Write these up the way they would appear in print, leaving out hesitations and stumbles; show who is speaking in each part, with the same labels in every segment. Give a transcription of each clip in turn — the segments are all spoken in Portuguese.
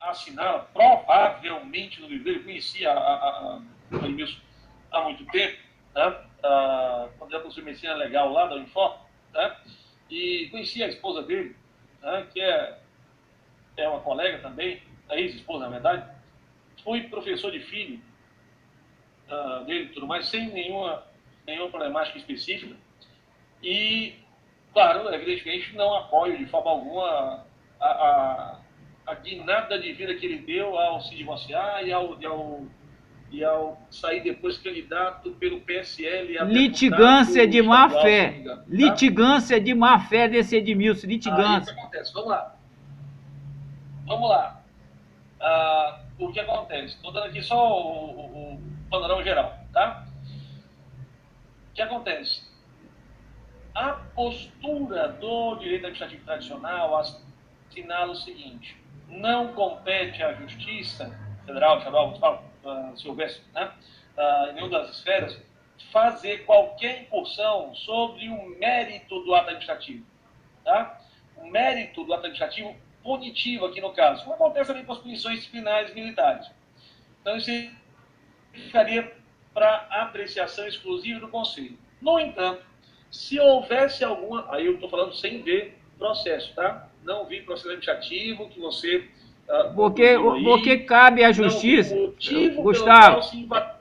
Speaker 1: assinala, provavelmente no livro dele, conhecia o Edmilson há muito tempo, né? Quando era professor de medicina legal lá da Unifor, né? E conhecia a esposa dele, né? Que é uma colega também, a ex-esposa, na verdade. Fui professor de filho dele e tudo mais, sem nenhuma problemática específica. E, claro, evidentemente, não apoio de forma alguma a guinada de vida que ele deu ao se divorciar e ao sair depois candidato pelo PSL a
Speaker 2: Litigância de má
Speaker 1: estadual, se não me
Speaker 2: fé.
Speaker 1: engano. Tá?
Speaker 2: Litigância de má fé desse Edmilson.
Speaker 1: Aí o que
Speaker 2: Litigância.
Speaker 1: acontece? Vamos lá. Vamos lá. O que acontece? Estou dando aqui só o panorama geral, tá? O que acontece? A postura do direito administrativo tradicional assinala o seguinte: não compete à Justiça Federal, estadual, se houvesse, né, em nenhuma das esferas, fazer qualquer incursão sobre o mérito do ato administrativo. Tá? O mérito do ato administrativo punitivo, aqui no caso, como acontece também com as punições disciplinares militares. Então, isso ficaria para apreciação exclusiva do Conselho. No entanto, se houvesse alguma, aí eu estou falando sem ver processo, tá? Não vi processo administrativo que você
Speaker 2: Porque cabe à Justiça,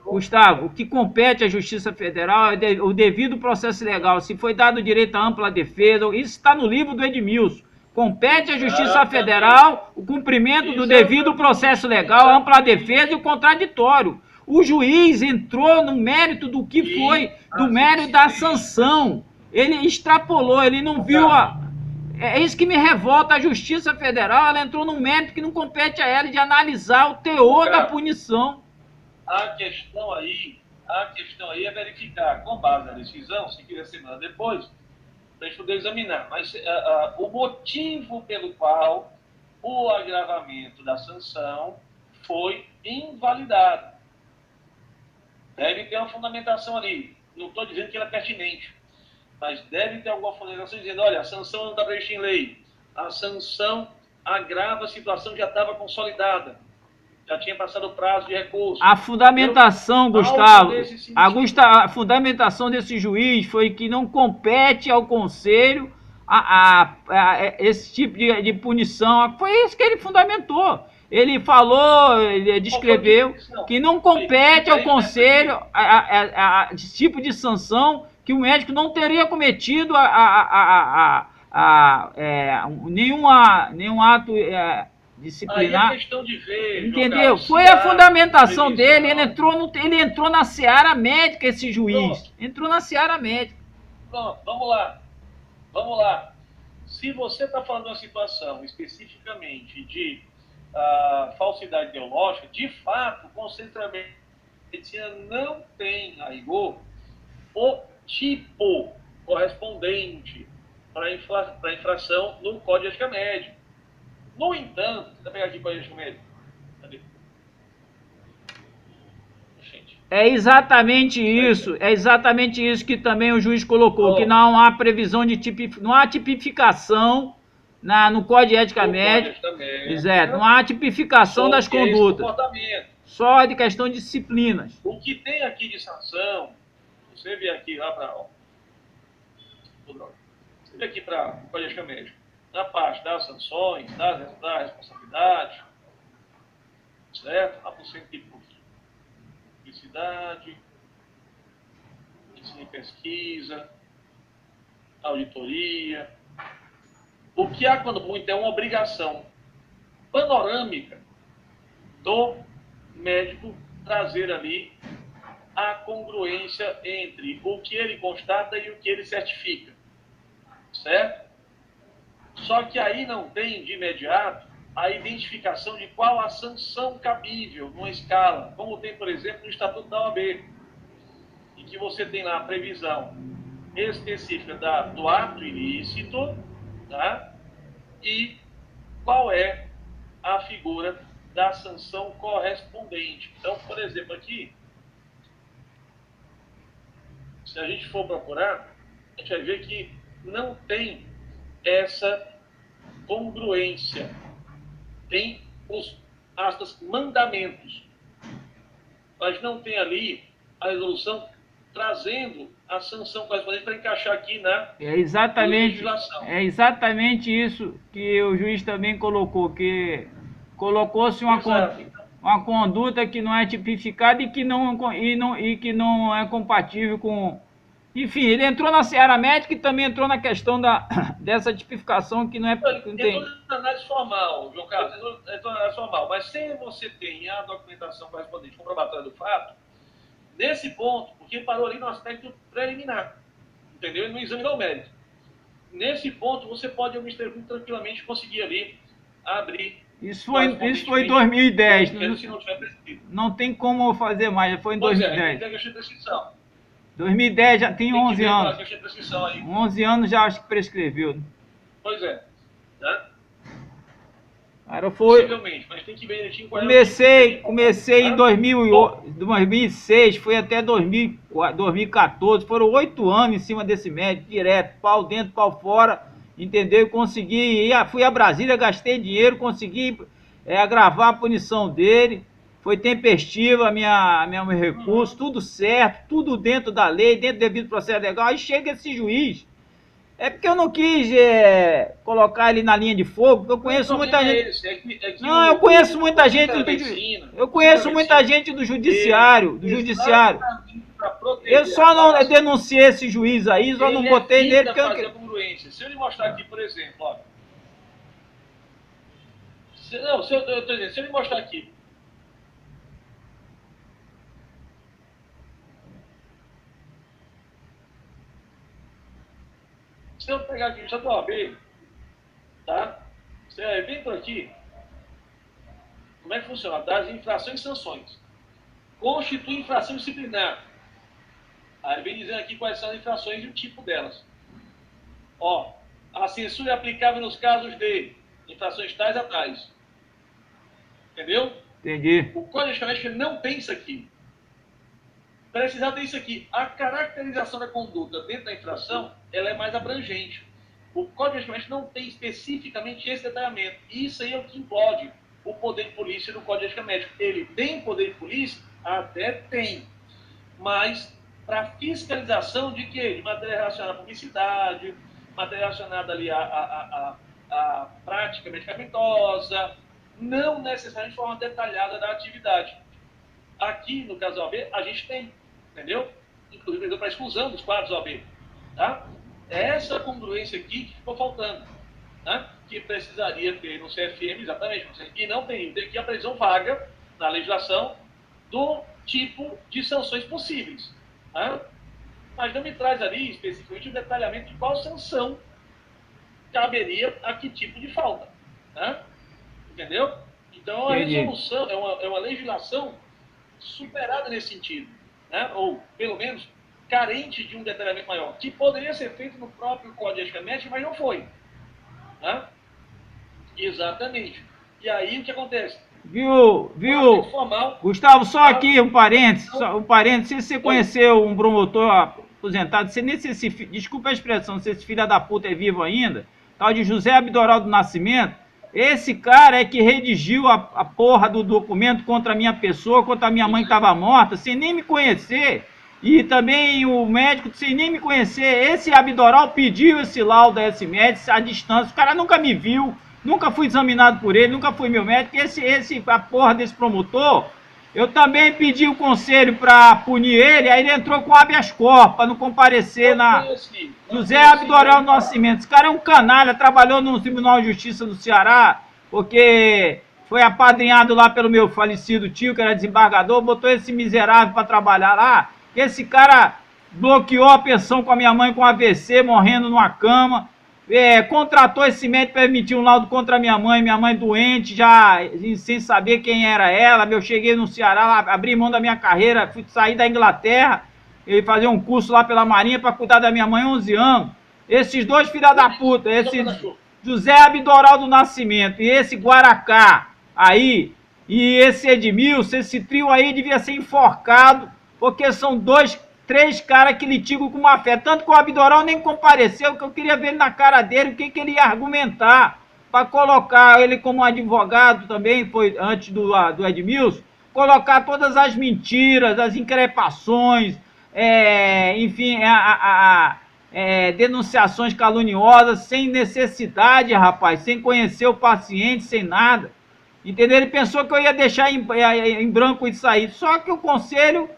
Speaker 2: Gustavo, o que compete à Justiça Federal é o devido processo legal. Se foi dado direito à ampla defesa, isso está no livro do Edmilson. Compete à Justiça Federal o cumprimento do devido processo legal, a ampla defesa e o contraditório. O juiz entrou no mérito do que foi, do mérito da sanção. Ele extrapolou, ele não viu a... É isso que me revolta. A Justiça Federal, ela entrou num mérito que não compete a ela de analisar o teor da punição.
Speaker 1: A questão aí é verificar, com base na decisão, se quiser semana depois, para a gente poder examinar. Mas o motivo pelo qual o agravamento da sanção foi invalidado. Deve ter uma fundamentação ali. Não estou dizendo que ela é pertinente, mas deve ter alguma fundamentação dizendo: olha, a sanção não está prevista em lei. A sanção agrava a situação que já estava consolidada. Já tinha passado o prazo de recurso.
Speaker 2: A fundamentação, Gustavo, a fundamentação desse juiz foi que não compete ao Conselho esse tipo de punição. Foi isso que ele fundamentou. Ele falou, ele descreveu que não compete ao Conselho esse tipo de sanção, que o médico não teria cometido nenhum ato disciplinar.
Speaker 1: Aí é questão de ver,
Speaker 2: entendeu? Carlos, foi a fundamentação dele. Ele entrou na seara médica, esse juiz. Pronto. Entrou na seara médica.
Speaker 1: Pronto, vamos lá. Se você está falando de uma situação especificamente de falsidade ideológica, de fato, o Conselho de Medicina não tem, a rigor, o tipo correspondente para infração no Código de Ética Médica. No entanto, você pegar aqui o Código de Ética Médica. Cadê?
Speaker 2: É exatamente isso que também o juiz colocou, que não há previsão de não há tipificação no Código de Ética Médica. Exato, não há tipificação das condutas. Só de questão de disciplinas.
Speaker 1: O que tem aqui de sanção, você vê aqui lá para... Você vê aqui para o Código de Ética Médica, na parte das sanções, da responsabilidade, certo? A porcento de publicidade, ensino e pesquisa, auditoria. O que há, quando muito, é uma obrigação panorâmica do médico trazer ali a congruência entre o que ele constata e o que ele certifica, certo? Só que aí não tem, de imediato, a identificação de qual a sanção cabível numa escala, como tem, por exemplo, no Estatuto da OAB, em que você tem lá a previsão específica do ato ilícito, tá? E qual é a figura da sanção correspondente. Então, por exemplo, aqui, se a gente for procurar, a gente vai ver que não tem essa congruência. Tem os aspas, mandamentos. Mas não tem ali a resolução trazendo a sanção correspondente para encaixar aqui na legislação.
Speaker 2: É exatamente isso que o juiz também colocou, que colocou-se uma conduta que não é tipificada e que não é compatível com... Enfim, ele entrou na seara médica e também entrou na questão dessa tipificação que não é...
Speaker 1: Entrou na análise formal, João Carlos, entrou na análise formal, mas se você tem a documentação correspondente comprobatória do fato, nesse ponto, porque parou ali no aspecto preliminar, entendeu? Ele não examinou o mérito. Nesse ponto, você pode, o Ministério Público, tranquilamente conseguir ali abrir...
Speaker 2: Isso foi em 2010.
Speaker 1: Se não tiver prescrito.
Speaker 2: Não tem como fazer mais, foi em 2010.
Speaker 1: Tem a questão de prescrição.
Speaker 2: 2010 já tem 11 anos. 11 anos já acho que prescreveu.
Speaker 1: Pois é. Né?
Speaker 2: Cara, foi...
Speaker 1: Possivelmente, mas tem que ver direitinho qual
Speaker 2: comecei em 2006, foi até 2014, foram 8 anos em cima desse médico, direto, pau dentro, pau fora, entendeu? Consegui, fui a Brasília, gastei dinheiro, consegui agravar a punição dele, foi tempestiva meu recurso, tudo certo, tudo dentro da lei, dentro do devido processo legal. Aí chega esse juiz, é porque eu não quis colocar ele na linha de fogo, porque eu conheço muita gente. Eu conheço muita gente do judiciário, Eu só não denunciei esse juiz aí, só não botei nele porque eu não queria.
Speaker 1: Se eu lhe mostrar aqui, por exemplo, ó. Se eu lhe mostrar aqui. Se eu pegar aqui o Estatuto OAB, tá? Você vem por aqui. Como é que funciona? Das infrações e sanções. Constitui infração disciplinar. Aí vem dizendo aqui quais são as infrações e o tipo delas. Ó, a censura é aplicável nos casos de infrações tais a tais. Entendeu?
Speaker 2: Entendi.
Speaker 1: O Código de Ética não tem isso aqui. Precisar ter isso aqui. A caracterização da conduta dentro da infração, ela é mais abrangente. O Código de Ética não tem especificamente esse detalhamento. Isso aí é o que implode o poder de polícia do Código de Ética. Ele tem poder de polícia? Até tem. Mas para fiscalização de quê? De matéria relacionada à publicidade, matéria relacionada ali à prática medicamentosa, não necessariamente de forma detalhada da atividade. Aqui, no caso da OAB, a gente tem, entendeu? Inclusive para exclusão dos quadros OAB. Tá? Essa congruência aqui que ficou faltando, né? Que precisaria ter no CFM, exatamente, e não tem. Tem aqui a previsão vaga na legislação do tipo de sanções possíveis. Tá? Mas não me traz ali especificamente o detalhamento de qual sanção caberia a que tipo de falta. Tá? Entendeu? Então a resolução é uma legislação superada nesse sentido, né? Ou pelo menos carente de um detalhamento maior, que poderia ser feito no próprio Código de Ética Médica, mas não foi. Né? Exatamente. E aí o que acontece?
Speaker 2: Viu? Gustavo, só aqui um parênteses, se você conheceu um promotor aposentado, se desculpa a expressão, se esse filho da puta é vivo ainda, tal de José Abdoral do Nascimento, esse cara é que redigiu a porra do documento contra a minha pessoa, contra a minha mãe que estava morta, sem nem me conhecer. E também o médico, sem nem me conhecer. Esse Abdoral pediu esse laudo a esse médico à distância. O cara nunca me viu, nunca fui examinado por ele, nunca fui meu médico. A porra desse promotor, eu também pedi o conselho para punir ele, aí ele entrou com habeas corpus para não comparecer na... José Abdoral do Nascimento. Esse cara é um canalha, trabalhou no Tribunal de Justiça do Ceará, porque foi apadrinhado lá pelo meu falecido tio, que era desembargador, botou esse miserável para trabalhar lá. Esse cara bloqueou a pensão com a minha mãe com AVC, morrendo numa cama. Contratou esse médico para emitir um laudo contra a minha mãe doente, já sem saber quem era ela. Eu cheguei no Ceará, abri mão da minha carreira, fui sair da Inglaterra e fazer um curso lá pela Marinha para cuidar da minha mãe 11 anos. Esses dois filha da puta, esse José Abdoral do Nascimento e esse Guaracá aí, e esse Edmilson, esse trio aí devia ser enforcado, porque são 3 caras que litigam com má fé. Tanto que o Abdoral nem compareceu, que eu queria ver ele na cara dele, o que ele ia argumentar. para colocar ele como advogado também, foi antes do Edmilson, colocar todas as mentiras, as increpações, enfim, denunciações caluniosas, sem necessidade, rapaz, sem conhecer o paciente, sem nada. Entendeu? Ele pensou que eu ia deixar em branco isso aí. Só que o conselho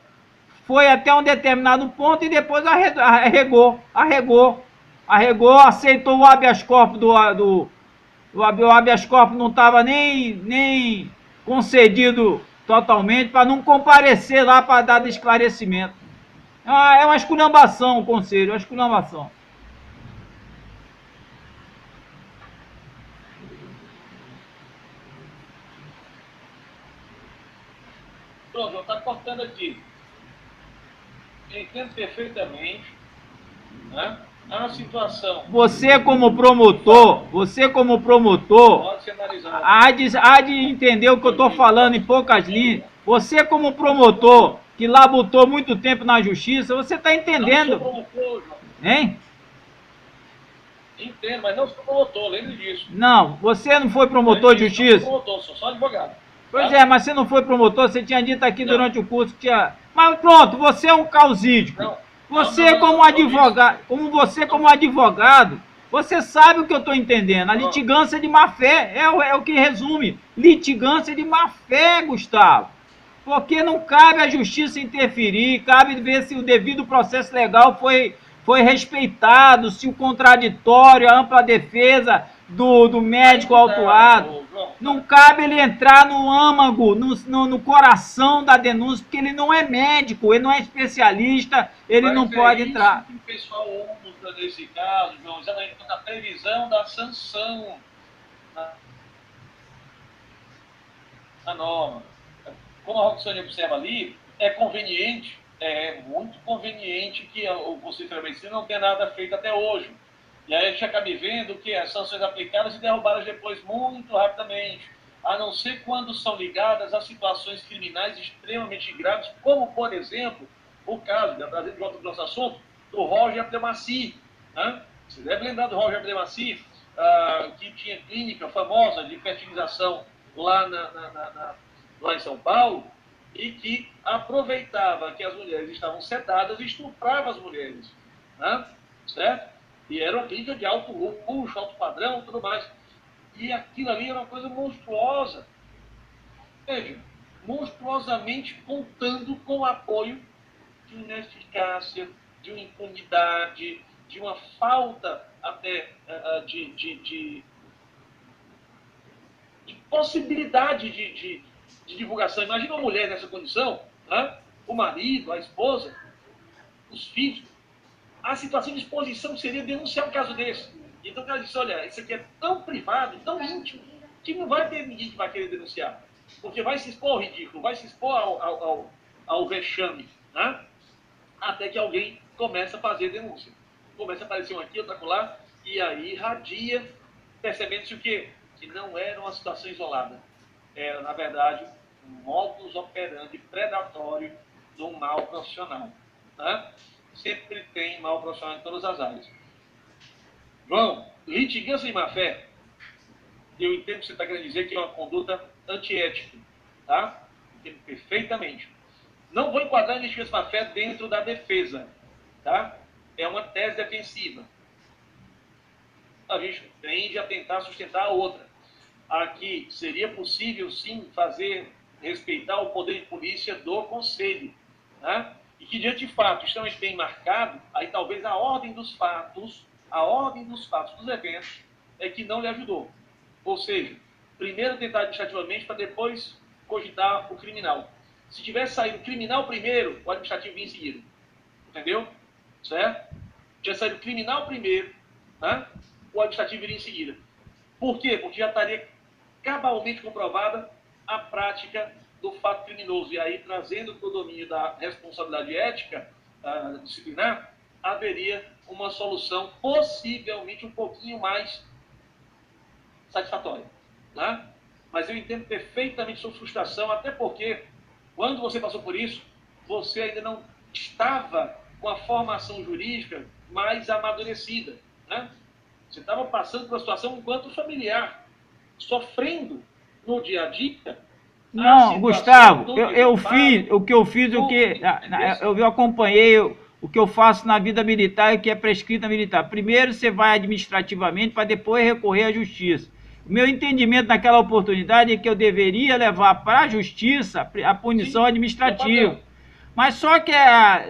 Speaker 2: foi até um determinado ponto e depois arregou, aceitou o habeas corpus o habeas corpus não estava nem concedido totalmente para não comparecer lá para dar esclarecimento. É uma esculhambação o conselho, é uma esculhambação.
Speaker 1: Pronto, João, está cortando aqui. Eu entendo perfeitamente, né? A situação.
Speaker 2: Você como promotor,
Speaker 1: Pode ser analisado.
Speaker 2: há de entender o que eu estou falando em poucas linhas. Você como promotor, que labutou muito tempo na justiça, você está entendendo.
Speaker 1: Não sou promotor, João.
Speaker 2: Hein?
Speaker 1: Entendo, mas não sou promotor, lembre disso.
Speaker 2: Não, você não foi promotor de justiça?
Speaker 1: Não sou promotor, sou só advogado.
Speaker 2: Pois
Speaker 1: Tá?
Speaker 2: é, mas você não foi promotor, você tinha dito aqui
Speaker 1: Não.
Speaker 2: durante o curso que tinha. Mas pronto, você é um causídico.
Speaker 1: Não.
Speaker 2: Você
Speaker 1: Não,
Speaker 2: como advogado, como advogado, você sabe o que eu estou entendendo. A litigância de má fé é o que resume. Litigância de má fé, Gustavo. Porque não cabe à justiça interferir, cabe ver se o devido processo legal foi respeitado, se o contraditório, a ampla defesa do médico autuado. Não cabe ele entrar no âmago, no coração da denúncia, porque ele não é médico, ele não é especialista, ele não pode entrar.
Speaker 1: Que o pessoal usa nesse caso, João, exatamente na previsão da sanção na norma. Como a Roxane observa ali, é conveniente, é muito conveniente que o Conselho Federal de Medicina não tenha nada feito até hoje. E aí a gente acaba vendo que as sanções aplicadas e derrubadas depois muito rapidamente, a não ser quando são ligadas a situações criminais extremamente graves, como, por exemplo, o caso, trazendo de volta para o nosso assunto, do Roger Abdelmaci. Né? Você deve lembrar do Roger Abdelmaci, que tinha clínica famosa de fertilização lá, lá em São Paulo, e que aproveitava que as mulheres estavam sedadas e estuprava as mulheres. Né? Certo? E era uma clínica de alto luxo, alto padrão e tudo mais. E aquilo ali era uma coisa monstruosa. Veja, monstruosamente contando com o apoio de uma ineficácia, de uma impunidade, de uma falta até de possibilidade de divulgação. Imagina uma mulher nessa condição, né? O marido, a esposa, os filhos. A situação de exposição seria denunciar um caso desse. Então o cara disse, olha, isso aqui é tão privado, tão íntimo, que não vai ter ninguém que vai querer denunciar. Porque vai se expor ao ridículo, vai se expor ao vexame, né? Até que alguém começa a fazer denúncia. Começa a aparecer um aqui, outro acolá, e aí irradia, percebendo-se o quê? Que não era uma situação isolada. Era, na verdade, um modus operandi predatório do mal profissional. Né? Sempre tem mal profissional em todas as áreas. João, litigância de má-fé, eu entendo que você está querendo dizer que é uma conduta antiética, tá? Entendo perfeitamente. Não vou enquadrar a litigância de má-fé dentro da defesa, tá? É uma tese defensiva. A gente tende a tentar sustentar a outra. Aqui seria possível, sim, respeitar o poder de polícia do Conselho, né? E que, diante de fatos extremamente bem marcado, aí talvez a ordem dos fatos, dos eventos, é que não lhe ajudou. Ou seja, primeiro tentar administrativamente para depois cogitar o criminal. Se tivesse saído criminal primeiro, o administrativo vinha em seguida. Entendeu? Certo? Tinha saído criminal primeiro, né? O administrativo viria em seguida. Por quê? Porque já estaria cabalmente comprovada a prática do fato criminoso. E aí, trazendo para o domínio da responsabilidade ética disciplinar, haveria uma solução possivelmente um pouquinho mais satisfatória. Né? Mas eu entendo perfeitamente sua frustração, até porque, quando você passou por isso, você ainda não estava com a formação jurídica mais amadurecida. Né? Você estava passando por uma situação enquanto familiar. sofrendo no dia a dia.
Speaker 2: Não, Gustavo, eu fiz o que eu fiz, eu acompanhei o que eu faço na vida militar e o que é prescrito na militar. Primeiro você vai administrativamente para depois recorrer à justiça. O meu entendimento naquela oportunidade é que eu deveria levar para a justiça a punição administrativa. Mas só que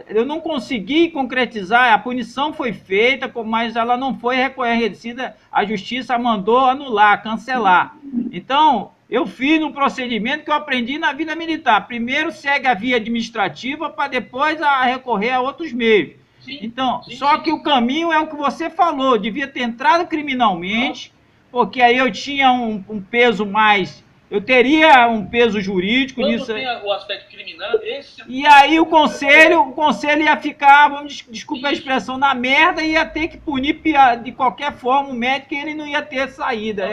Speaker 2: eu não consegui concretizar, a punição foi feita, mas ela não foi reconhecida, a justiça mandou anular, cancelar. Então, eu fiz um procedimento que eu aprendi na vida militar. Primeiro segue a via administrativa para depois recorrer a outros meios. Então, só que o caminho é o que você falou, devia ter entrado criminalmente, porque aí eu tinha um peso mais... Eu teria um peso jurídico
Speaker 1: quando
Speaker 2: nisso.
Speaker 1: Tem o aspecto criminal,
Speaker 2: E aí o conselho ia ficar, desculpa a expressão, na merda e ia ter que punir de qualquer forma o médico e ele não ia ter saída.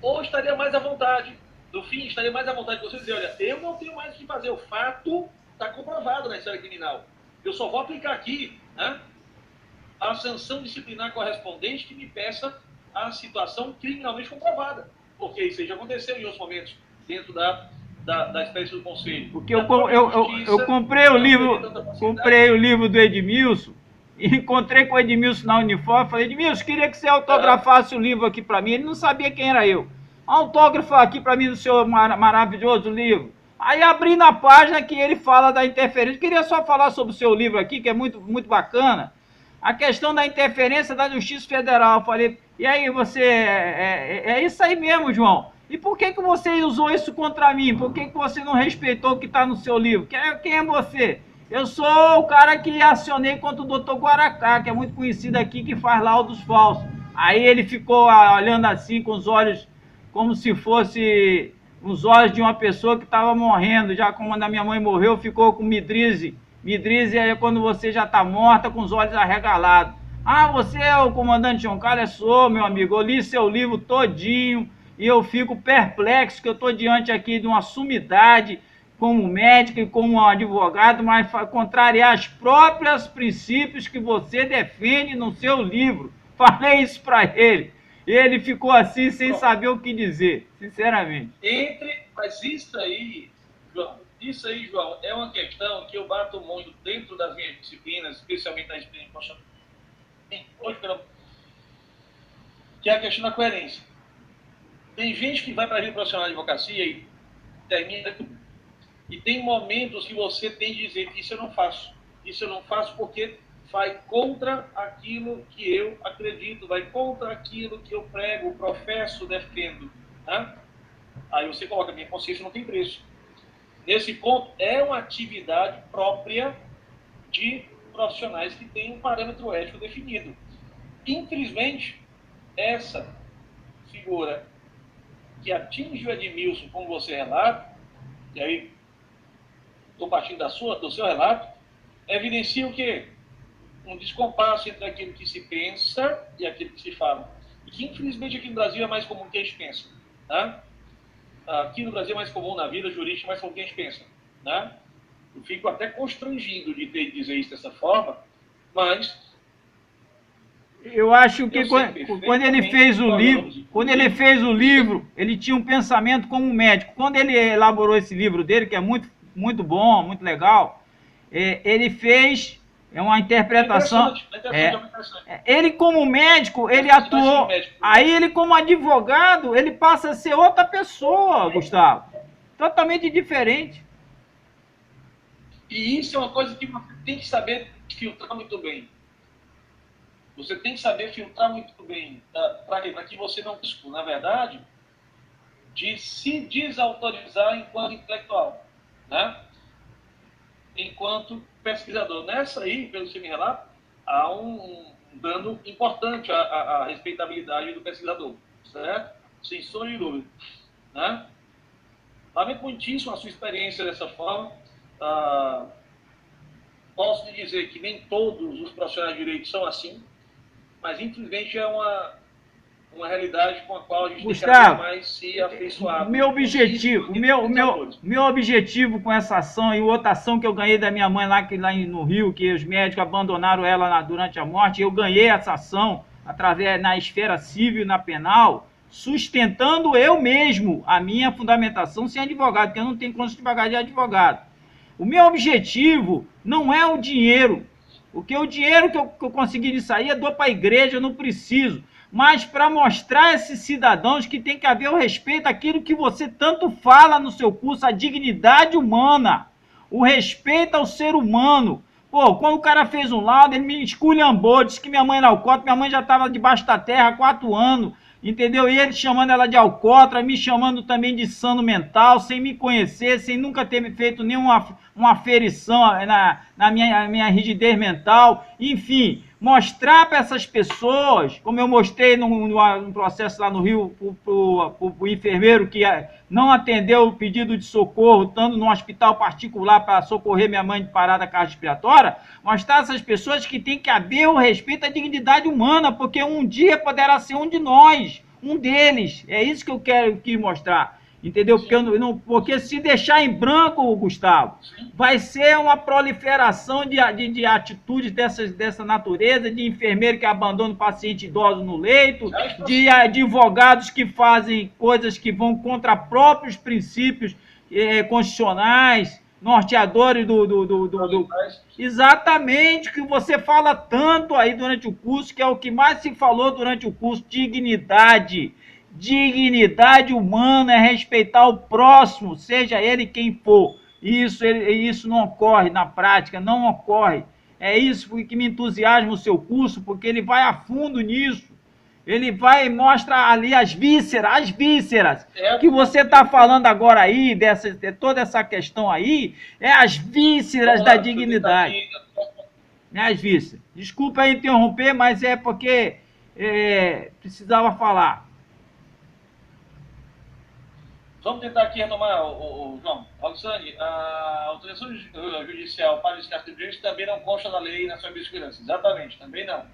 Speaker 1: Ou estaria mais à vontade, no fim, estaria mais à vontade de você dizer, olha, eu não tenho mais o que fazer, o fato está comprovado na história criminal. Eu só vou aplicar aqui, né, a sanção disciplinar correspondente que me peça a situação criminalmente comprovada. Porque isso aí já aconteceu em outros momentos, dentro da espécie do conselho.
Speaker 2: Porque eu comprei o livro do Edmilson, e encontrei com o Edmilson na Unifor, falei, Edmilson, queria que você autografasse o livro aqui para mim. Ele não sabia quem era eu. Autógrafo aqui para mim do seu maravilhoso livro. Aí abri na página que ele fala da interferência. Eu queria só falar sobre o seu livro aqui, que é muito, muito bacana. A questão da interferência da Justiça Federal. Eu falei, e aí você... É isso aí mesmo, João. E por que você usou isso contra mim? Por que você não respeitou o que está no seu livro? Quem é você? Eu sou o cara que acionei contra o Dr. Guaracá, que é muito conhecido aqui, que faz laudos falsos. Aí ele ficou olhando assim, com os olhos, como se fosse os olhos de uma pessoa que estava morrendo. Já como a minha mãe morreu, ficou com midrize. Midrize é quando você já está morta, com os olhos arregalados. Ah, você é o comandante João Carlos? Sou, meu amigo. Eu li seu livro todinho e eu fico perplexo que eu estou diante aqui de uma sumidade como médico e como advogado, mas contrariar os próprios princípios que você defende no seu livro. Falei isso para ele. Ele ficou assim, sem saber o que dizer, sinceramente.
Speaker 1: Mas isso aí, João, é uma questão que eu bato muito dentro das minhas disciplinas, especialmente na disciplina constitucional, que é a questão da coerência. Tem gente que vai para a vida profissional de advocacia e termina... E tem momentos que você tem de dizer que isso eu não faço. Isso eu não faço porque vai contra aquilo que eu acredito, vai contra aquilo que eu prego, professo, defendo. Né? Aí você coloca, minha consciência não tem preço. Nesse ponto, é uma atividade própria de profissionais que têm um parâmetro ético definido. Infelizmente, essa figura que atinge o Edmilson, como você relata, e aí estou partindo do seu relato, evidencia o quê? Um descompasso entre aquilo que se pensa e aquilo que se fala. E que, infelizmente, aqui no Brasil é mais comum do que a gente pensa. Né? Aqui no Brasil é mais comum na vida jurídica, mais comum do que a gente pensa. Né? Eu fico até constrangido de ter que dizer isso dessa forma, mas...
Speaker 2: Eu acho que quando ele fez o livro, ele tinha um pensamento como médico. Quando ele elaborou esse livro dele, que é muito, muito bom, muito legal, ele fez uma interpretação. Ele como médico, ele atuou. Aí ele como advogado, ele passa a ser outra pessoa, Gustavo. Totalmente diferente.
Speaker 1: E isso é uma coisa que você tem que saber filtrar muito bem. Você tem que saber filtrar muito bem, para que você não, na verdade, de se desautorizar enquanto intelectual, né? Enquanto pesquisador. Nessa aí, pelo que você me relata, há um dano importante à respeitabilidade do pesquisador, certo? Sem sombra de dúvida. Né? Lamento muitíssimo a sua experiência dessa forma. Posso lhe dizer que nem todos os profissionais de direito são assim, mas infelizmente é uma realidade com a qual a gente
Speaker 2: Gustavo,
Speaker 1: tem que mais se afeiçoar.
Speaker 2: Meu objetivo com essa ação e outra ação que eu ganhei da minha mãe lá no Rio, que os médicos abandonaram ela durante a morte, eu ganhei essa ação através na esfera civil e na penal, sustentando eu mesmo a minha fundamentação sem advogado, porque eu não tenho condição de pagar de advogado. O meu objetivo não é o dinheiro, porque o dinheiro que eu consegui nisso aí eu dou para a igreja, eu não preciso, mas para mostrar a esses cidadãos que tem que haver o respeito àquilo que você tanto fala no seu curso, a dignidade humana, o respeito ao ser humano. Pô, quando o cara fez um laudo, ele me esculhambou, disse que minha mãe era alcoólatra, minha mãe já estava debaixo da terra há 4 anos, entendeu? E ele chamando ela de alcoólatra, me chamando também de sano mental, sem me conhecer, sem nunca ter feito nenhuma uma aferição na minha rigidez mental, enfim, mostrar para essas pessoas, como eu mostrei num processo lá no Rio, pro enfermeiro que não atendeu o pedido de socorro, estando num hospital particular para socorrer minha mãe de parada cardiorrespiratória, mostrar a essas pessoas que tem que haver o respeito à dignidade humana, porque um dia poderá ser um de nós, um deles. É isso que eu quis mostrar. Entendeu? Porque se deixar em branco, Gustavo, vai ser uma proliferação de atitudes dessa natureza, de enfermeiro que abandona o paciente idoso no leito, de advogados que fazem coisas que vão contra próprios princípios constitucionais, norteadores Exatamente, que você fala tanto aí durante o curso, que é o que mais se falou durante o curso, dignidade. Dignidade humana é respeitar o próximo, seja ele quem for. Isso não ocorre na prática, não ocorre. É isso que me entusiasma o seu curso, porque ele vai a fundo nisso. Ele vai e mostra ali as vísceras que você está falando agora aí, de toda essa questão aí, é as vísceras da dignidade. As vísceras. Desculpa interromper, mas é porque precisava falar.
Speaker 1: Vamos tentar aqui retomar, João. Roxane, a autorização judicial para o descarte de direitos também não consta na lei nacional de segurança. Exatamente, também não.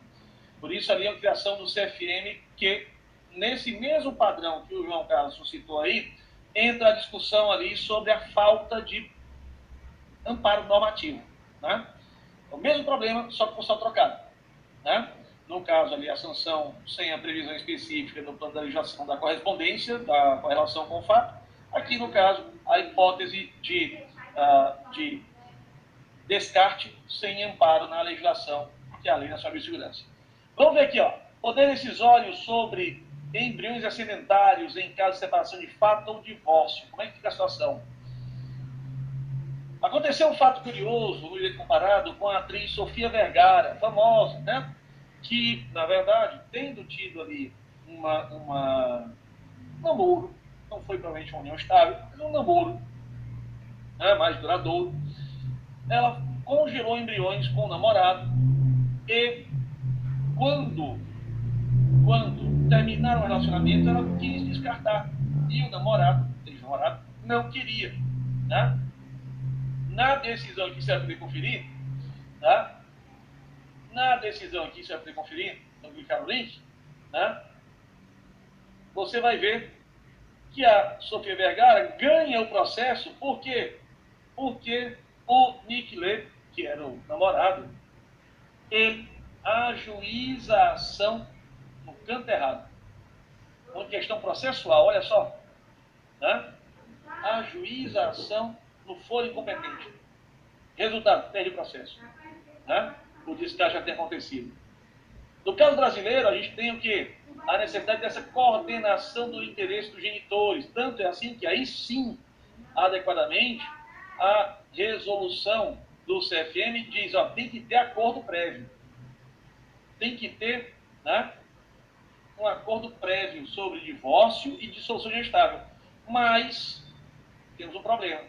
Speaker 1: Por isso, ali, a criação do CFM, que nesse mesmo padrão que o João Carlos suscitou aí, entra a discussão ali sobre a falta de amparo normativo. Né? O mesmo problema, só que com só trocado. Né? No caso ali, a sanção sem a previsão específica no plano da legislação da correspondência, da correlação com o fato. Aqui, no caso, a hipótese de descarte sem amparo na legislação, que é a Lei Nacional de Segurança. Vamos ver aqui, ó. Poder decisório sobre embriões acidentários em caso de separação de fato ou divórcio. Como é que fica a situação? Aconteceu um fato curioso no direito comparado com a atriz Sofia Vergara, famosa, né? Que, na verdade, tendo tido ali um namoro, não foi provavelmente uma união estável, mas um namoro, né, mais duradouro, ela congelou embriões com o namorado e quando terminaram o relacionamento, ela quis descartar. E o namorado, ex-namorado, não queria. Né? Na decisão que será poder conferir, tá? Na decisão aqui, você vai poder conferir, vou clicar no link, né? Você vai ver que a Sofia Vergara ganha o processo, por quê? Porque o Nick Lê, que era o namorado, ele ajuiza a ação no canto errado. Uma questão processual, olha só. Né? Ajuiza a ação no foro incompetente. Resultado, perde o processo. Né? O descarte já tem acontecido. No caso brasileiro, a gente tem o quê? A necessidade dessa coordenação do interesse dos genitores. Tanto é assim que aí sim, adequadamente, a resolução do CFM diz, ó, tem que ter acordo prévio. Tem que ter, né, um acordo prévio sobre divórcio e dissolução gestável. Mas temos um problema.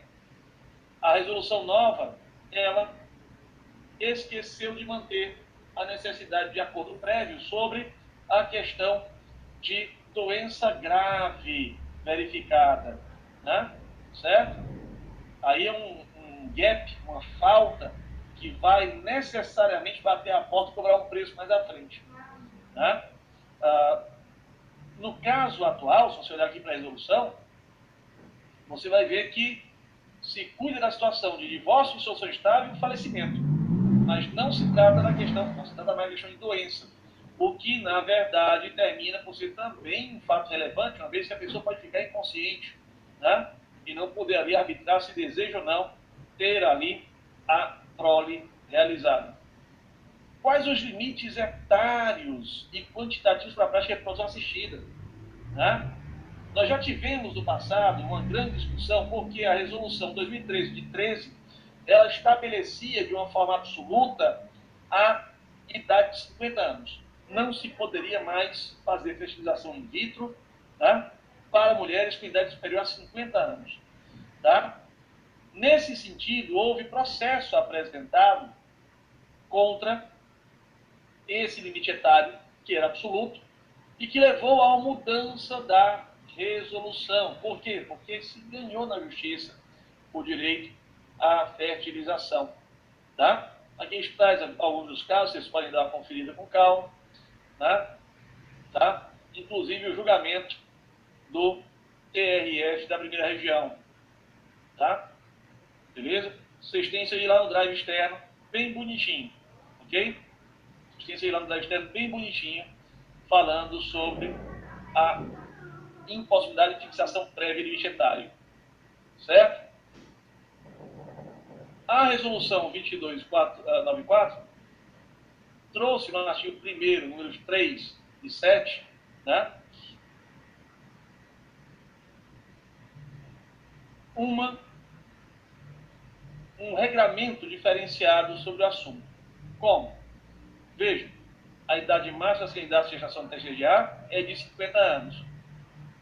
Speaker 1: A resolução nova, ela esqueceu de manter a necessidade de acordo prévio sobre a questão de doença grave verificada, né? Certo? Aí é um gap, uma falta que vai necessariamente bater a porta e cobrar um preço mais à frente. Né? caso atual, se você olhar aqui para a resolução, você vai ver que se cuida da situação de divórcio, dissolução estável e falecimento. Mas não se trata da questão, não se trata mais da questão de doença. O que, na verdade, termina por ser também um fato relevante, uma vez que a pessoa pode ficar inconsciente, né? E não poder ali arbitrar se deseja ou não ter ali a prole realizada. Quais os limites etários e quantitativos para a prática de reprodução assistida? Né? Nós já tivemos no passado uma grande discussão, porque a resolução 2013 de 13, ela estabelecia de uma forma absoluta a idade de 50 anos. Não se poderia mais fazer fertilização in vitro, tá? Para mulheres com idade superior a 50 anos. Tá? Nesse sentido, houve processo apresentado contra esse limite etário, que era absoluto, e que levou a uma mudança da resolução. Por quê? Porque se ganhou na justiça o direito à fertilização. Tá? Aqui a gente traz alguns dos casos, vocês podem dar uma conferida com calma. Tá? Inclusive o julgamento do TRF da primeira região. Tá? Beleza? Vocês têm isso aí lá no drive externo, bem bonitinho. Ok? Vocês têm isso aí lá no drive externo, bem bonitinho, falando sobre a impossibilidade de fixação prévia de limite etário. Certo? A resolução 22.494 trouxe no artigo 1º, números 3 e 7, né, um regramento diferenciado sobre o assunto. Como? Veja, a idade máxima sem idade de gestação TGA é de 50 anos.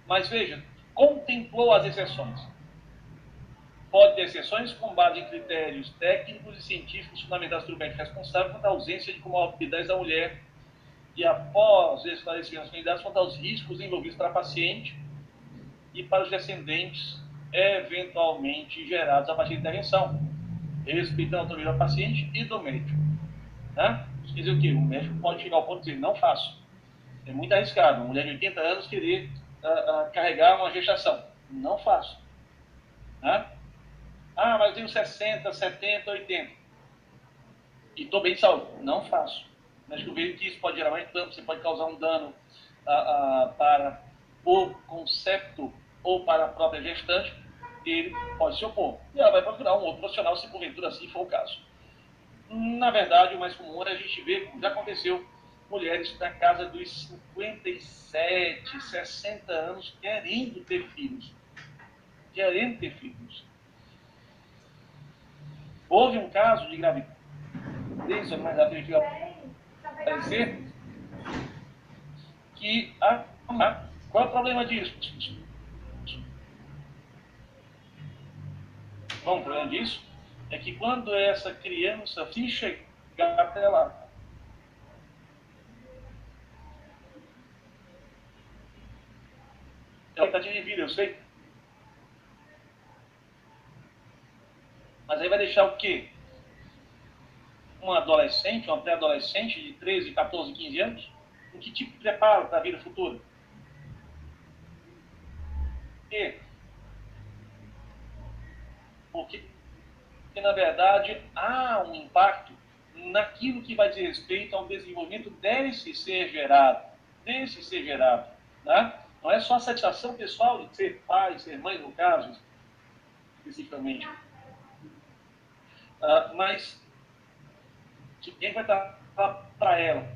Speaker 1: Mas veja, contemplou as exceções. Pode ter exceções com base em critérios técnicos e científicos fundamentados pelo médico responsável quanto à ausência de comorbidades da mulher e, após esclarecimentos candidatos, quanto aos riscos envolvidos para a paciente e para os descendentes eventualmente gerados a partir de intervenção, respeitando a autonomia do paciente e do médico. Né? Isso quer dizer o quê? O médico pode chegar ao ponto de dizer, não faço. É muito arriscado. Uma mulher de 80 anos querer carregar uma gestação. Não faço. Né? Ah, mas eu tenho 60, 70, 80. E estou bem de saúde. Não faço. O médico vê que isso pode gerar mais dano, você pode causar um dano para o concepto ou para a própria gestante, ele pode se opor. E ela vai procurar um outro profissional, se porventura assim for o caso. Na verdade, o mais comum é a gente ver, já aconteceu, mulheres na casa dos 57, 60 anos querendo ter filhos. Querendo ter filhos. Houve um caso de gravidez, mais à frente vai aparecer, que qual é o problema disso? Bom, o problema disso é que quando essa criança se chegar até lá, ela está de vida, eu sei. Mas aí vai deixar o quê? Uma adolescente, uma pré-adolescente de 13, 14, 15 anos? Com que tipo de preparo para a vida futura? Porque, na verdade, há um impacto naquilo que vai dizer respeito ao desenvolvimento desse ser gerado. Né? Não é só a satisfação pessoal de ser pai, ser mãe, no caso, especificamente. Mas quem vai estar para ela?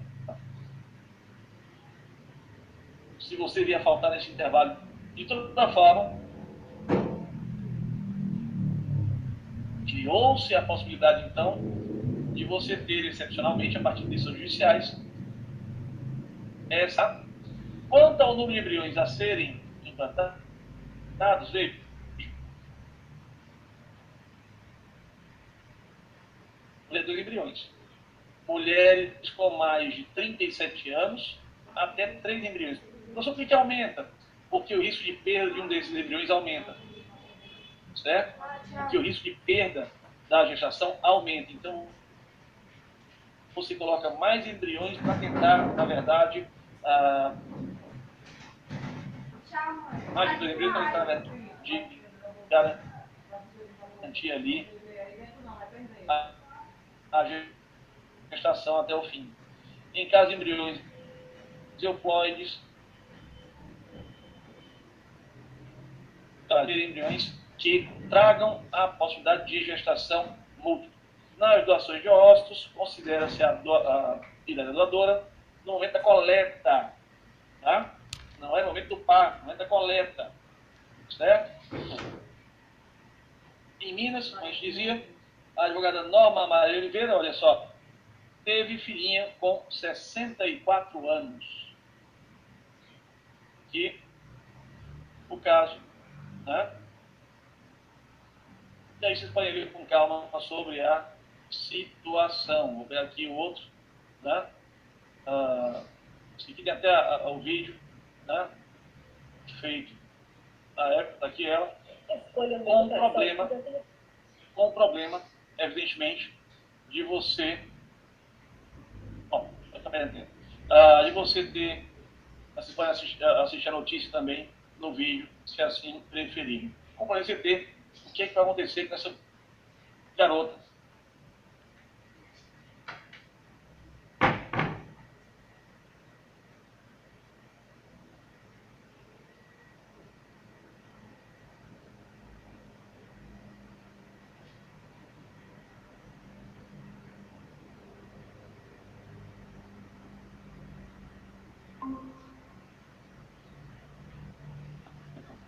Speaker 1: Se você vier faltar nesse intervalo, de toda forma, criou-se a possibilidade, então, de você ter, excepcionalmente, a partir de decisões judiciais, essa. Quanto ao número de embriões a serem implantados, veja, dos embriões. Mulheres com mais de 37 anos, até 3 embriões. Professor, por que aumenta? Porque o risco de perda de um desses embriões aumenta. Certo? Porque o risco de perda da gestação aumenta. Então, você coloca mais embriões para tentar, na verdade, mais de 2 embriões de garantir ali a gestação até o fim. Em caso de embriões euploides, embriões que tragam a possibilidade de gestação múltipla. Nas doações de ócitos, considera-se a filha doadora no momento da coleta, tá? Não é no momento do parto, no momento da coleta, certo? Em Minas, como a gente dizia, a advogada Norma Maria Oliveira, olha só, teve filhinha com 64 anos. Que o caso, né? E aí vocês podem ver com calma sobre a situação. Vou ver aqui o outro, né? Esse aqui tem até o vídeo, né? Feito na época, daqui ela, com um problema, evidentemente, de você, bom, de você ter, vocês podem assistir a notícia também no vídeo, se assim preferirem. Como podem ter o que é que vai acontecer com essa garota.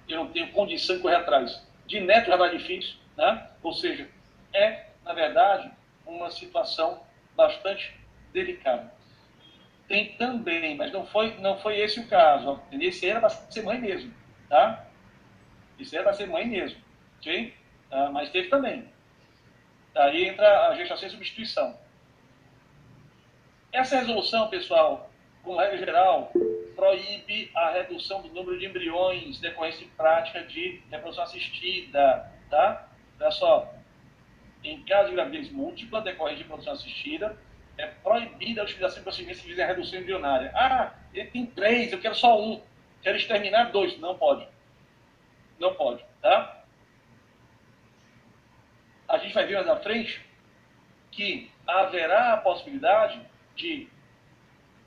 Speaker 1: Eu não tenho condição de correr atrás. De neto já está difícil, né? Ou seja, na verdade, uma situação bastante delicada. Tem também, mas não foi esse o caso. Esse era para ser mãe mesmo, tá? Esse era para ser mãe mesmo, ok? Mas teve também. Aí entra a gestação e substituição. Essa resolução, pessoal, como regra geral, proíbe a redução do número de embriões decorrente de prática de reprodução assistida, tá? Olha só, em caso de gravidez múltipla decorrente de reprodução assistida, é proibida a utilização de procedimentos que visem a redução embrionária. Ah, ele tem 3, eu quero só 1, quero exterminar 2. Não pode. Não pode, tá? A gente vai ver mais à frente que haverá a possibilidade de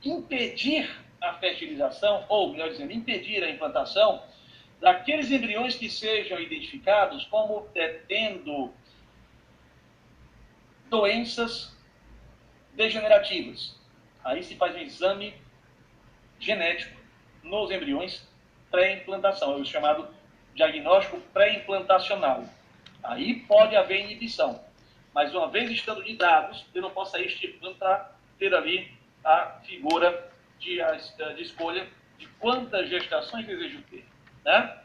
Speaker 1: impedir a fertilização, ou melhor dizendo, impedir a implantação daqueles embriões que sejam identificados como tendo doenças degenerativas. Aí se faz um exame genético nos embriões pré-implantação, é o chamado diagnóstico pré-implantacional. Aí pode haver inibição, mas uma vez estando de dados, eu não posso sair estipulando para ter ali a figura de escolha de quantas gestações desejo ter, né?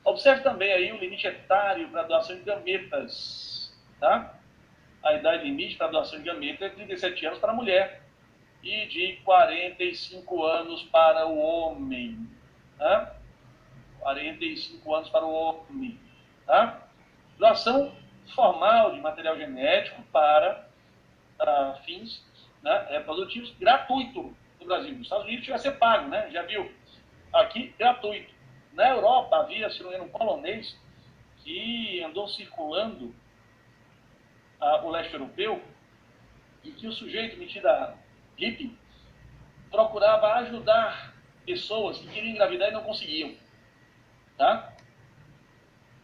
Speaker 1: Observe também aí o limite etário para doação de gametas, tá? A idade limite para doação de gametas é 37 anos para a mulher e de 45 anos para o homem, tá? 45 anos para o homem, tá? Doação formal de material genético para fins, né, reprodutivos, gratuito no Brasil. Nos Estados Unidos vai ser pago, né? Já viu? Aqui, gratuito. Na Europa havia, se não me engano, um polonês que andou circulando o leste europeu e que o sujeito metido a hippie procurava ajudar pessoas que queriam engravidar e não conseguiam, tá?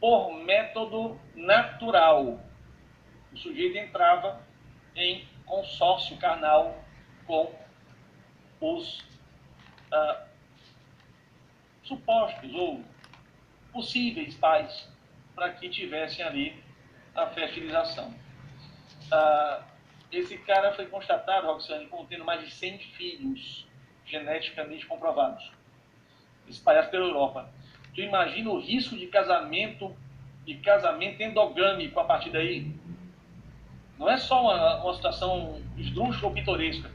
Speaker 1: Por método natural. O sujeito entrava em consórcio carnal com os supostos ou possíveis pais para que tivessem ali a fertilização. Esse cara foi constatado, Roxane, como tendo mais de 100 filhos geneticamente comprovados, espalhados pela Europa. Tu imagina o risco de casamento endogâmico a partir daí? Não é só uma situação esdrúxula ou pitoresca.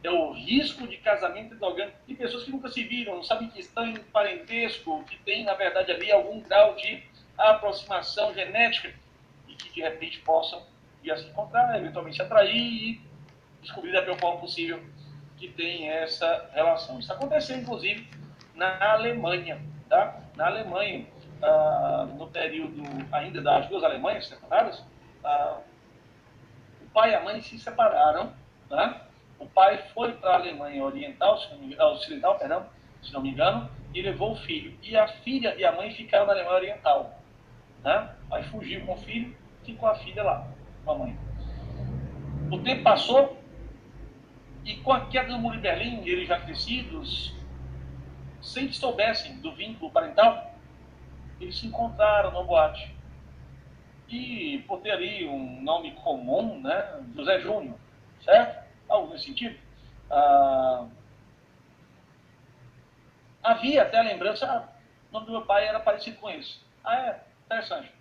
Speaker 1: É o risco de casamento endogâmico de pessoas que nunca se viram, não sabem que estão em parentesco, que tem, na verdade, ali algum grau de aproximação genética e que, de repente, possam vir a se encontrar, eventualmente se atrair e descobrir da pior forma possível que tem essa relação. Isso aconteceu, inclusive, na Alemanha, tá? Na Alemanha, no período ainda das duas Alemanhas separadas, o pai e a mãe se separaram, tá? O pai foi para a Alemanha Oriental, Ocidental, perdão, se não me engano, e levou o filho. E a filha e a mãe ficaram na Alemanha Oriental. Né? O pai fugiu com o filho, ficou a filha lá, com a mãe. O tempo passou, e com a queda do Muro de Berlim, eles já crescidos, sem que soubessem do vínculo parental, eles se encontraram no boate. E por ter ali um nome comum, né, José Júnior, certo? Algo nesse sentido. Havia até a lembrança, o nome do meu pai era parecido com esse. Interessante.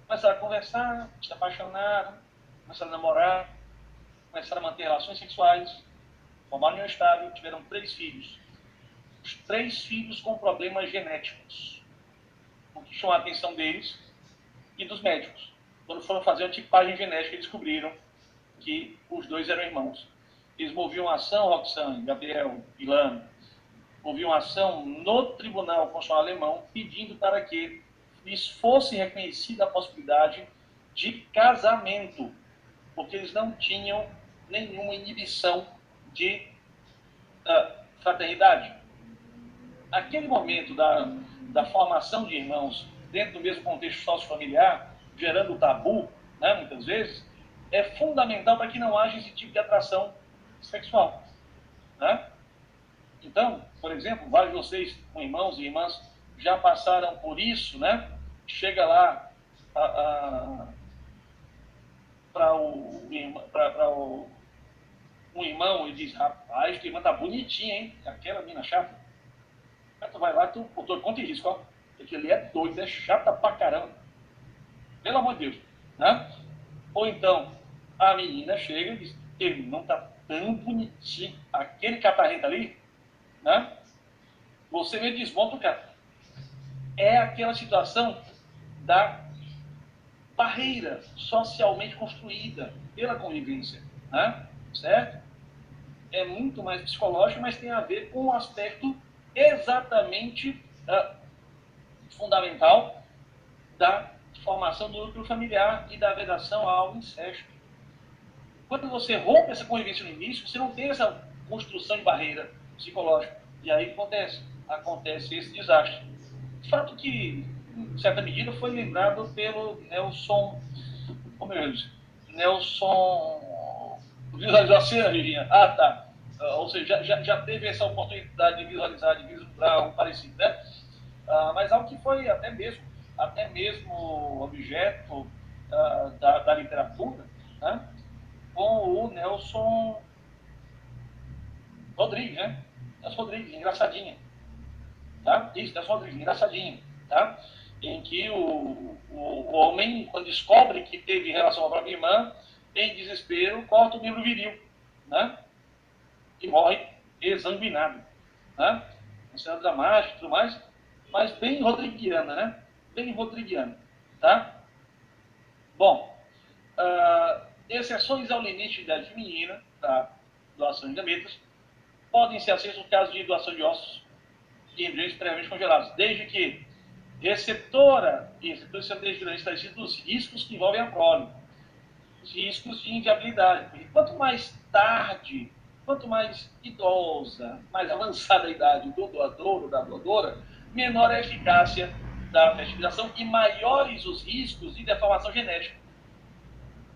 Speaker 1: Começaram a conversar, se apaixonaram, começaram a namorar, começaram a manter relações sexuais, formaram um estável, tiveram 3 filhos. Os 3 filhos com problemas genéticos. O que chamou a atenção deles e dos médicos. Quando foram fazer a tipagem genética, eles descobriram que os 2 eram irmãos. Eles moviam ação, Roxane, Gabriel, Ilano, moviam ação no Tribunal Constitucional Alemão, pedindo para que lhes fosse reconhecida a possibilidade de casamento, porque eles não tinham nenhuma inibição de fraternidade. Aquele momento da formação de irmãos dentro do mesmo contexto sociofamiliar, gerando tabu, né, muitas vezes, é fundamental para que não haja esse tipo de atração sexual. Né? Então, por exemplo, vários de vocês, com irmãos e irmãs, já passaram por isso, né? Chega lá para um irmão e diz, rapaz, tua irmã tá bonitinha, hein? Aquela mina chata. Aí tu vai lá, tu conta e risco, ó. Porque ele é doido, é chata pra caramba. Pelo amor de Deus. Né? Ou então, a menina chega e diz, ele não tá tão bonitinho. Aquele catarrento ali, né? Você mesmo desmonta o cara. É aquela situação da barreira socialmente construída pela convivência, né? Certo? É muito mais psicológico, mas tem a ver com um aspecto exatamente fundamental da formação do núcleo familiar e da vedação ao incesto. Quando você rompe essa convivência no início, você não tem essa construção de barreira psicológica. E aí acontece esse desastre. Fato que, em certa medida, foi lembrado pelo Nelson... Como é isso? Nelson... Visualizou a cena, Virginia? Tá. Ou seja, já teve essa oportunidade de visualizar, de vislumbrar um parecido, né? Mas algo que foi até mesmo objeto da literatura, né? Com o Nelson Rodrigues, né? Nelson Rodrigues, Engraçadinha. Tá? Isso, Nelson Rodrigues, Engraçadinha. Tá? Em que o homem, quando descobre que teve relação com a própria irmã, em desespero, corta o membro viril, né? E morre exsanguinado. Né? Uma cena dramática e tudo mais, mas bem rodriguiana, né? Bem rodriguiana. Tá? Bom, exceções ao limite de idade feminina, tá? Doação de gametas, podem ser aceitas no caso de doação de ossos e embriões previamente congelados, desde que receptora e receptores sejam devidamente esclarecidos dos riscos que envolvem a prole, os riscos de inviabilidade. Porque quanto mais tarde, quanto mais idosa, mais avançada a idade do doador ou da doadora, menor a eficácia da fertilização e maiores os riscos de deformação genética.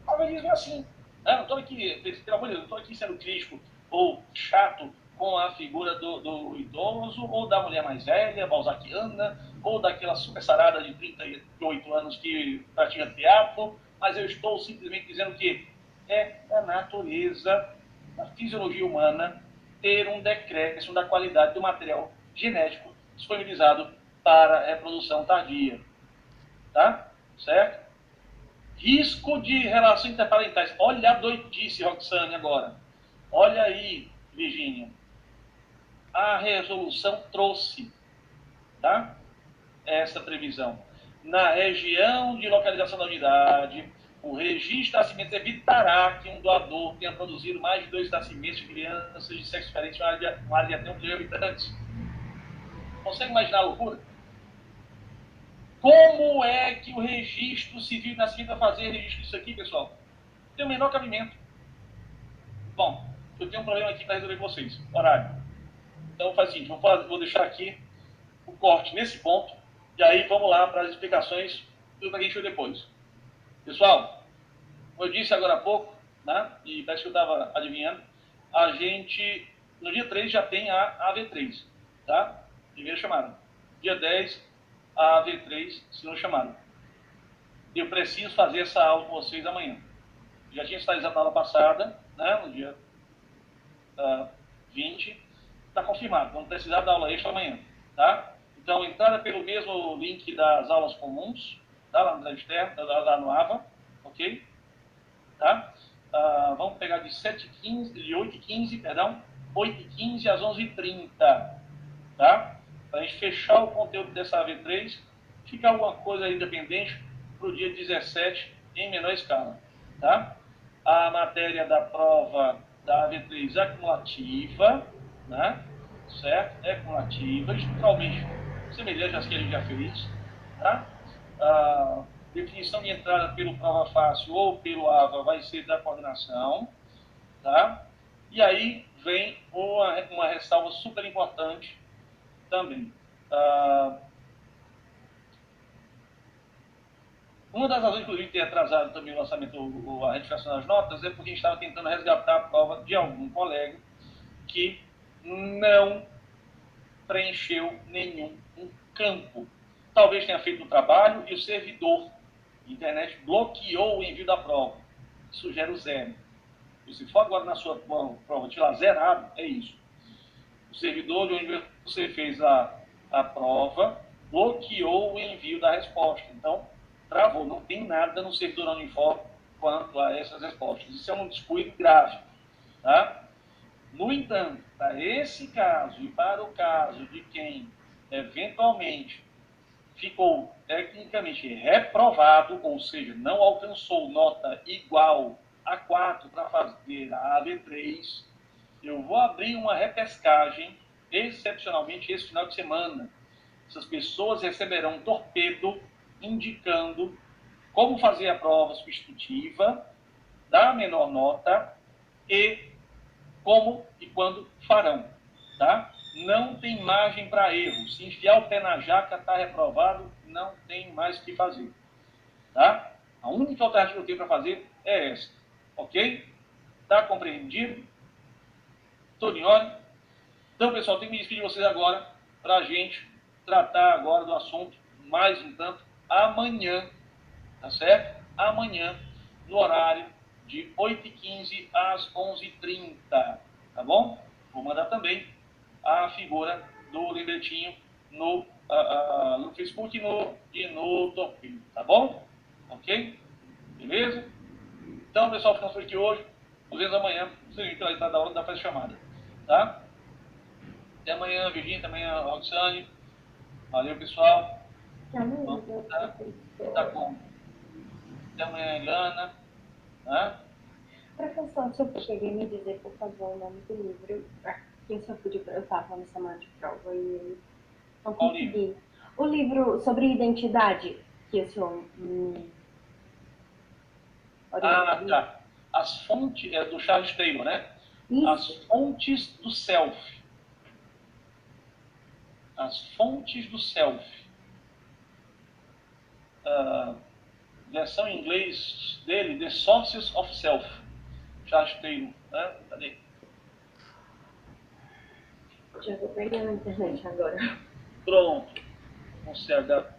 Speaker 1: O organismo é assim. Não estou aqui, pelo amor de Deus, não estou aqui sendo crítico ou chato com a figura do idoso ou da mulher mais velha, balzaquiana, ou daquela super sarada de 38 anos que pratica teatro, mas eu estou simplesmente dizendo que é a natureza, a fisiologia humana, ter um decréscimo da qualidade do material genético disponibilizado para a reprodução tardia. Tá? Certo? Risco de relações interparentais. Olha a doidice, Roxane, agora. Olha aí, Virgínia. A resolução trouxe, tá? Essa previsão. Na região de localização da unidade, o registro de nascimento evitará que um doador tenha produzido mais de 2 nascimentos de crianças de sexo diferente em uma área de até 1 milhão de habitantes. Consegue imaginar a loucura? Como é que o registro civil na Nascimento vai fazer registro disso aqui, pessoal? Tem o menor cabimento. Bom, eu tenho um problema aqui para resolver com vocês. Horário. Então faz o seguinte, vou deixar aqui o corte nesse ponto, e aí vamos lá para as explicações do que a gente viu depois. Pessoal, como eu disse agora há pouco, né, e parece que eu estava adivinhando, a gente, no dia 3 já tem a AV3, tá? Primeira chamada. Dia 10, a AV3, segunda chamada. Eu preciso fazer essa aula com vocês amanhã. Já tinha estado na aula passada, né, no dia 20, está confirmado, vamos precisar da aula extra amanhã, tá? Então, entrada pelo mesmo link das aulas comuns, tá? Lá no externo, lá no AVA, ok? Tá? Vamos pegar de 8h15, perdão, 8h15 às 11h30, tá? Para a gente fechar o conteúdo dessa AV3, fica alguma coisa independente para o dia 17 em menor escala, tá? A matéria da prova da AV3 acumulativa, né? Certo? É acumulativa, estruturalmente semelhante às que a gente já fez, tá? Definição de entrada pelo prova fácil ou pelo AVA vai ser da coordenação, tá? E aí vem uma ressalva super importante também. Uma das razões, inclusive, de ter atrasado também o lançamento, a retificação das notas, é porque a gente estava tentando resgatar a prova de algum colega que não preencheu nenhum campo. Talvez tenha feito o trabalho e o servidor de internet bloqueou o envio da prova. Isso gera o zero. E se for agora na sua prova de lá zerado, é isso. O servidor de onde você fez a prova bloqueou o envio da resposta. Então, travou. Não tem nada no servidor uniforme quanto a essas respostas. Isso é um descuido grave. Tá? No entanto, para esse caso e para o caso de quem eventualmente ficou tecnicamente reprovado, ou seja, não alcançou nota igual a 4 para fazer a AV3, eu vou abrir uma repescagem, excepcionalmente esse final de semana. Essas pessoas receberão um torpedo indicando como fazer a prova substitutiva, da menor nota e como e quando farão, tá? Não tem margem para erro. Se enfiar o pé na jaca, está reprovado, não tem mais o que fazer, tá? A única alternativa que eu tenho para fazer é essa, ok? Tá compreendido? Tudo em ordem? Então, pessoal, tenho que me despedir de vocês agora para a gente tratar agora do assunto mais um tanto amanhã, tá certo? Amanhã, no horário de 8h15 às 11h30, tá bom? Vou mandar também a figura do lembretinho no Facebook e no Torpedo, tá bom? Ok? Beleza? Então, pessoal, ficamos por aqui hoje. Nos vemos amanhã, seguindo pela entrada da hora da festa chamada, tá? Até amanhã, Virginia, até amanhã, Roxane. Valeu, pessoal. Vamos tá com. Até amanhã, Ilana. Tá?
Speaker 3: Professor, se eu poderia me dizer, por favor, o nome do livro? Que o senhor pediu para eu estava no semana de prova e eu não consegui. O livro sobre identidade que o senhor me
Speaker 1: orientou. Tá. As fontes, do Charles Taylor, né? Isso. As fontes do self. As fontes do self. Versão em inglês dele, The Sources of Self. Charles Taylor, né? Cadê?
Speaker 3: Já vou pegar na internet agora.
Speaker 1: Pronto. Com CH.